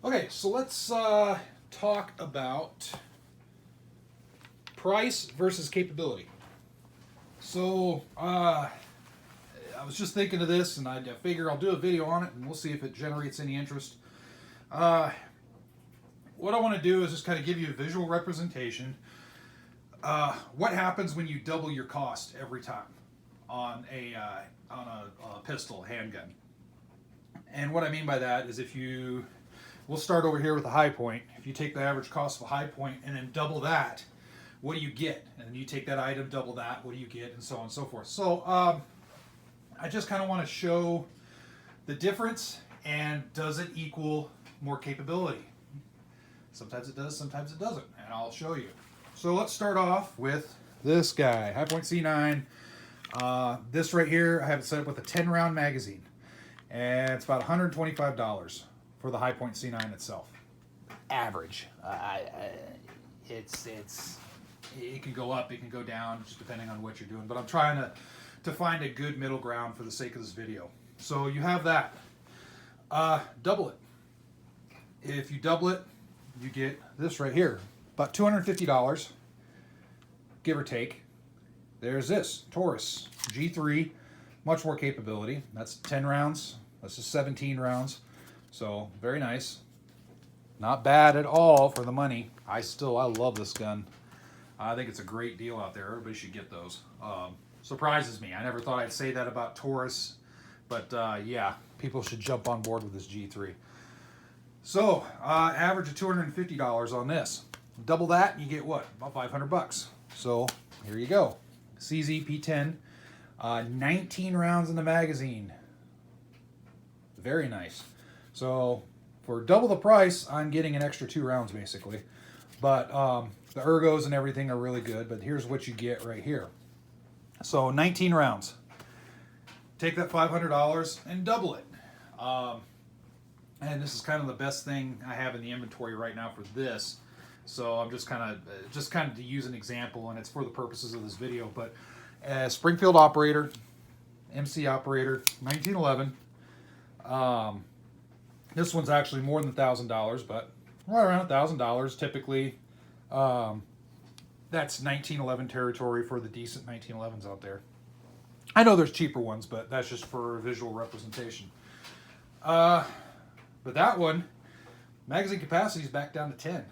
Okay, so let's talk about price versus capability. So I was just thinking of this, and I figure I'll do a video on it, and we'll see if it generates any interest. What I want to do is just kind of give you a visual representation. What happens when you double your cost every time on a pistol handgun? And what I mean by that is we'll start over here with a high point. If you take the average cost of a high point and then double that, what do you get? And then you take that item, double that, what do you get? And so on and so forth. So I just kind of want to show the difference, and does it equal more capability? Sometimes it does, sometimes it doesn't, and I'll show you. So let's start off with this guy, High Point C9. This right here, I have it set up with a 10-round magazine. And it's about $125 for the High Point C9 itself. Average. It can go up, it can go down, just depending on what you're doing. But I'm trying to find a good middle ground for the sake of this video. So you have that. Double it. If you double it, you get this right here. About $250, give or take. There's this, Taurus G3. Much more capability. That's 10 rounds. This is 17 rounds. So, very nice. Not bad at all for the money. I love this gun. I think it's a great deal out there. Everybody should get those. Surprises me. I never thought I'd say that about Taurus. But, yeah, people should jump on board with this G3. So, average of $250 on this. Double that, you get what? About 500 bucks. So, here you go. CZ P10. 19 rounds in the magazine. Very nice. So for double the price, I'm getting an extra 2 rounds basically. But the ergos and everything are really good. But here's what you get right here. So 19 rounds. Take that $500 and double it. And this is kind of the best thing I have in the inventory right now for this. So I'm just kind of to use an example, and it's for the purposes of this video. But Springfield operator, MC operator, 1911. This one's actually more than $1,000, but right around $1,000 typically. That's 1911 territory for the decent 1911s out there. I know there's cheaper ones, but that's just for visual representation. But that one, magazine capacity is back down to 10.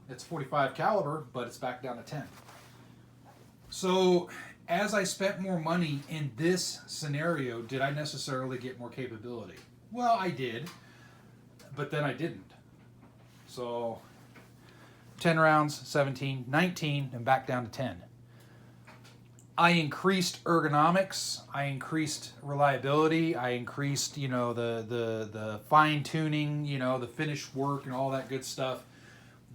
It's 45 caliber, but it's back down to 10. So, as I spent more money in this scenario, did I necessarily get more capability? Well, I did, but then I didn't. So, 10 rounds, 17, 19, and back down to 10. I increased ergonomics, I increased reliability, I increased, the fine-tuning, the finished work and all that good stuff.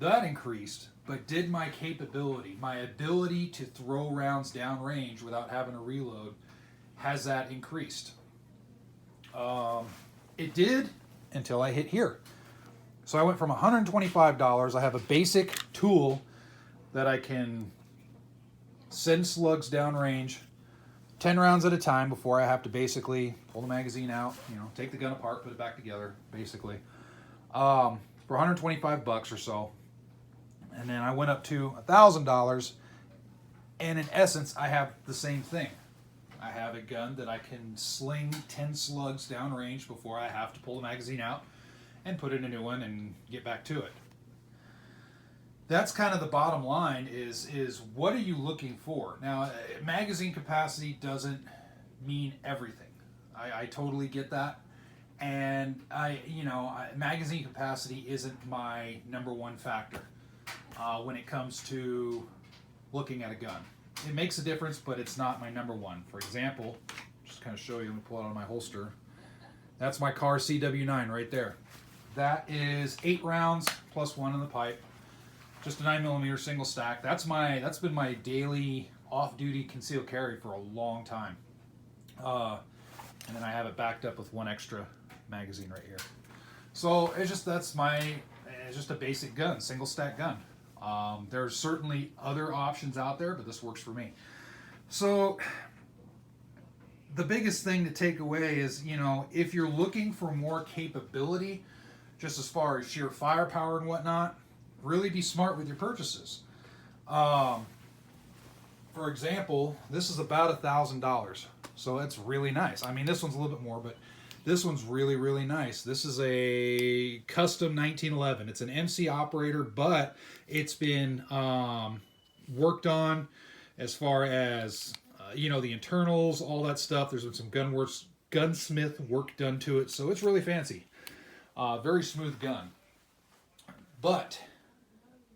That increased. But did my capability, my ability to throw rounds downrange without having to reload, has that increased? It did until I hit here. So I went from $125. I have a basic tool that I can send slugs downrange 10 rounds at a time before I have to basically pull the magazine out, take the gun apart, put it back together, basically. For 125 bucks or so. And then I went up to $1,000, and in essence, I have the same thing. I have a gun that I can sling 10 slugs downrange before I have to pull the magazine out and put in a new one and get back to it. That's kind of the bottom line is what are you looking for? Now, magazine capacity doesn't mean everything. I totally get that. And magazine capacity isn't my number one factor. When it comes to looking at a gun. It makes a difference, but it's not my number one. For example, just kind of show you, let me pull it out of my holster. That's my Car CW9 right there. That is 8 rounds plus 1 in the pipe. Just a 9mm single stack. That's been my daily off-duty concealed carry for a long time. And then I have it backed up with 1 extra magazine right here. So it's just it's just a basic gun, single stack gun. There's certainly other options out there, but this works for me. So the biggest thing to take away is, if you're looking for more capability, just as far as sheer firepower and whatnot, really be smart with your purchases. For example, this is about $1,000, so it's really nice. I mean, this one's a little bit more, but this one's really, really nice. This is a custom 1911. It's an MC operator, but it's been worked on as far as the internals, all that stuff. There's been some gunsmith work done to it, so it's really fancy. Very smooth gun, but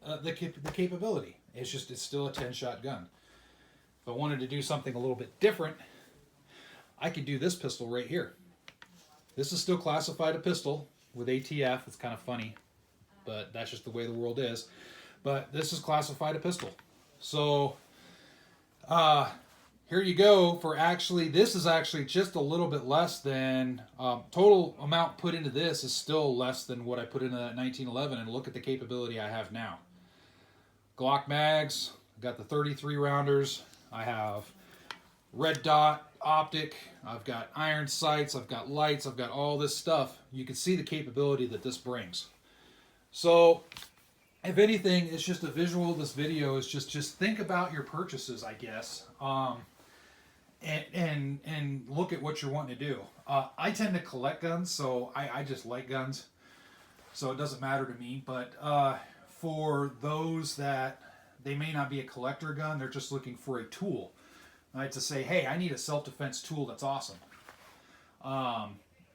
the capability, it's still a 10-shot gun. If I wanted to do something a little bit different, I could do this pistol right here. This is still classified a pistol with ATF. It's kind of funny, but that's just the way the world is. But this is classified a pistol. So here you go. This is actually just a little bit less than total amount put into this is still less than what I put into that 1911. And look at the capability I have now. Glock mags. I've got the 33 rounders. I have red dot optic. I've got iron sights. I've got lights. I've got all this stuff. You can see the capability that this brings. So, if anything, it's just a visual. This video is just think about your purchases, I guess, and look at what you're wanting to do. I tend to collect guns, so I just like guns, so it doesn't matter to me. But for those that they may not be a collector gun, they're just looking for a tool. Right, to say, hey, I need a self-defense tool that's awesome.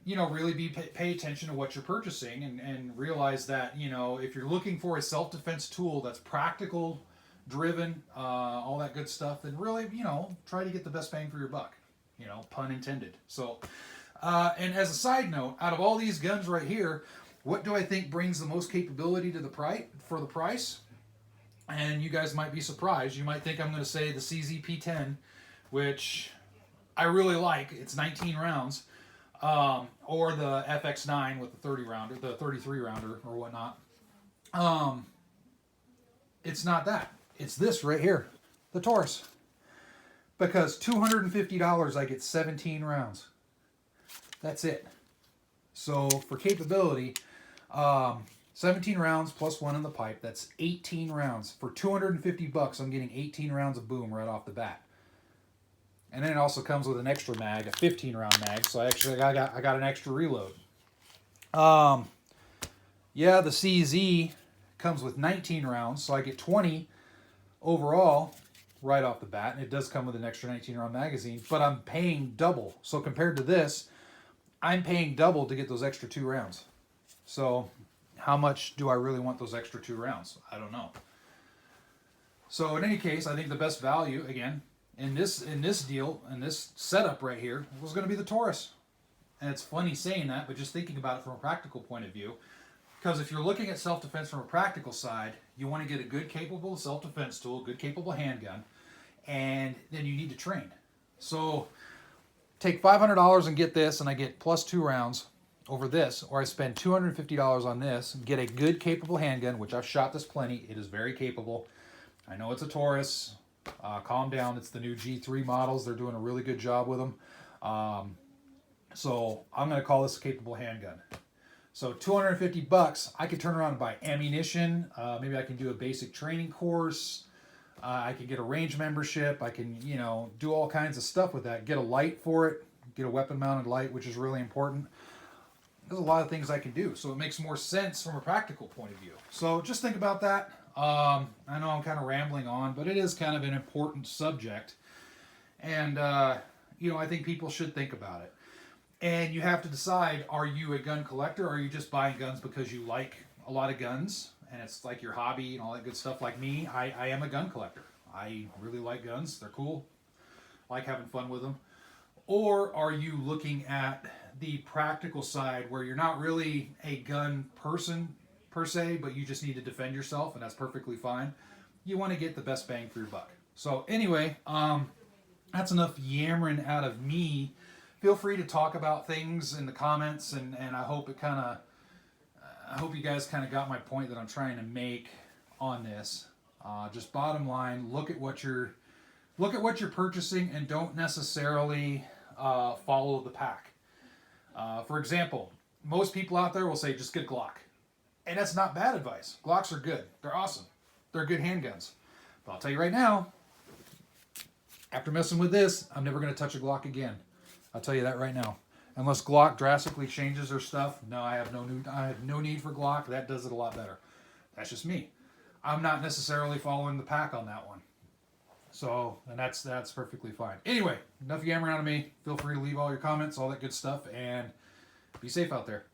Really pay attention to what you're purchasing and realize that, if you're looking for a self-defense tool that's practical, driven, all that good stuff, then really, try to get the best bang for your buck. Pun intended. So, and as a side note, out of all these guns right here, what do I think brings the most capability to the price? And you guys might be surprised. You might think I'm going to say the CZP-10, which I really like. It's 19 rounds. Or the FX9 with the 30 rounder, the 33 rounder or whatnot. It's not that. It's this right here, the Taurus. Because $250, I get 17 rounds. That's it. So for capability, 17 rounds plus one in the pipe. That's 18 rounds. For $250, I'm getting 18 rounds of boom right off the bat. And then it also comes with an extra mag, a 15-round mag. So I got an extra reload. The CZ comes with 19 rounds, so I get 20 overall right off the bat. And it does come with an extra 19-round magazine, but I'm paying double. So compared to this, I'm paying double to get those extra 2 rounds. So how much do I really want those extra 2 rounds? I don't know. So in any case, I think the best value, again, in this deal, in this setup right here, was going to be the Taurus. And it's funny saying that, but just thinking about it from a practical point of view. Because if you're looking at self-defense from a practical side, you want to get a good capable self-defense tool, good capable handgun, and then you need to train. So take $500 and get this, and I get plus 2 rounds over this, or I spend $250 on this and get a good capable handgun, which I've shot this plenty. It is very capable. I know it's a Taurus. Calm down. It's the new G3 models. They're doing a really good job with them. So I'm going to call this a capable handgun. So $250, I could turn around and buy ammunition. Maybe I can do a basic training course. I can get a range membership. I can, do all kinds of stuff with that. Get a light for it. Get a weapon-mounted light, which is really important. There's a lot of things I can do. So it makes more sense from a practical point of view. So just think about that. I know I'm kind of rambling on, but it is kind of an important subject. And, I think people should think about it. And you have to decide, are you a gun collector, or are you just buying guns because you like a lot of guns, and it's like your hobby and all that good stuff like me? I am a gun collector. I really like guns. They're cool. I like having fun with them. Or are you looking at the practical side where you're not really a gun person per se, but you just need to defend yourself, and that's perfectly fine. You want to get the best bang for your buck. So anyway, that's enough yammering out of me. Feel free to talk about things in the comments, and I hope I hope you guys kind of got my point that I'm trying to make on this. Just bottom line, look at what you're purchasing, and don't necessarily follow the pack. For example, most people out there will say just get a Glock. And that's not bad advice. Glocks are good. They're awesome. They're good handguns. But I'll tell you right now, after messing with this, I'm never going to touch a Glock again. I'll tell you that right now. Unless Glock drastically changes their stuff, no, I have no need for Glock. That does it a lot better. That's just me. I'm not necessarily following the pack on that one. So, and that's perfectly fine. Anyway, enough yammering on me. Feel free to leave all your comments, all that good stuff, and be safe out there.